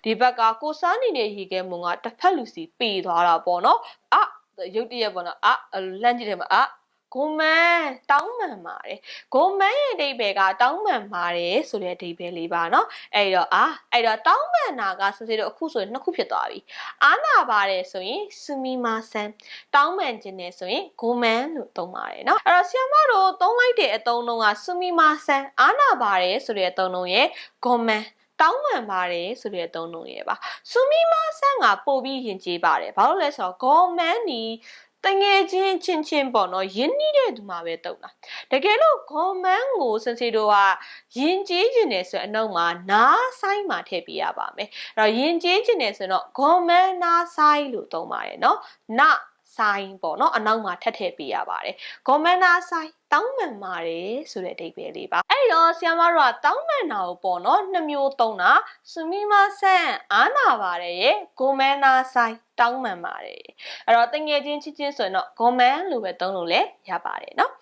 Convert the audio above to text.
ဒီဘက်ကကိုစားနေတဲ့ရေခဲမုံကတစ်ဖက်လူစီပေသွားတာပေါ့နော်ရုတ်တရက်ပေါ့နော်လှမ်းကြည့်တယ်မှာဂုံမန်းတောင်းပန်ပါတယ်ဂုံမန်းရဲ့အဓိပ္ပာယ်ကတောင်းပန်ပါတယ်ဆိုတဲ့အဓိပ္ပာယ်လေးပါနော်အဲ့တော့တောင်းပန်တာကစစေတော့အခုဆိုရင်နှစ်ခုဖြစ်သွားပြီအားနာပါတယ်ဆိုရင်စူမီမာဆန်တောင်းပန်ခြင်းနဲ့ဆိုရင်ဂုံမန်းလို့သုံးပါတယ်နော်အဲ့တော့ဆရာမတို့သုံးလိုက်တဲ့အသုံးလုံးကစူမီမာဆန်အားနာပါတယ်ဆိုတဲ့အသုံးလုံးရဲ့ဂုံမန်းတောင်းပန်ပါတယ်ဆိုတဲ့အသုံးလုံးရဲ့ပါစူမီမာဆန်ကပို့ပြီးယဉ်ကျေးပါတယ်ဘာလို့လဲဆိုတော့ဂုံမန်းဒီတငယ်ချင်းပေါ့နော်ယဉ်နီးတဲ့သူမှာပဲတုံးတာတကယ်လို့ဂုံမန်းကိုစစေတို့ကယဉ်ကျေးခြင်းနဲ့ဆိုအနှုတ်မှာနားဆိုင်မှာထည့်ပေးရပါမယ်အဲ့တော့ယဉ်ကျေးခြင်းနဲ့ဆိုတော့ဂုံမန်းနားဆိုင်လို့သုံးပါတယ်နော်နာဆိုင်ပေါ့နော်အနောက်မှာထည့်ပေးရပါတယ်ဂုံမန်းနာဆိုင်တောင်းပန်ပါတယ်ဆိုတဲ့အဓိပ္ပာယ်လေးပါအဲ့တော့ဆရာမတို့ကတောင်းပန်တာကိုပေါ့နော်နှစ်မျိုးသုံးတာစူမီမာဆန်အားနာပါတယ်ရဲ့ဂုံမန်းနာဆိုင်တောင်းပန်ပါတယ်အဲ့တော့တငယ်ချင်းဆိုရင်တော့ဂုံမန်းလို့ပဲသုံးလို့လည်းရပါတယ်နော်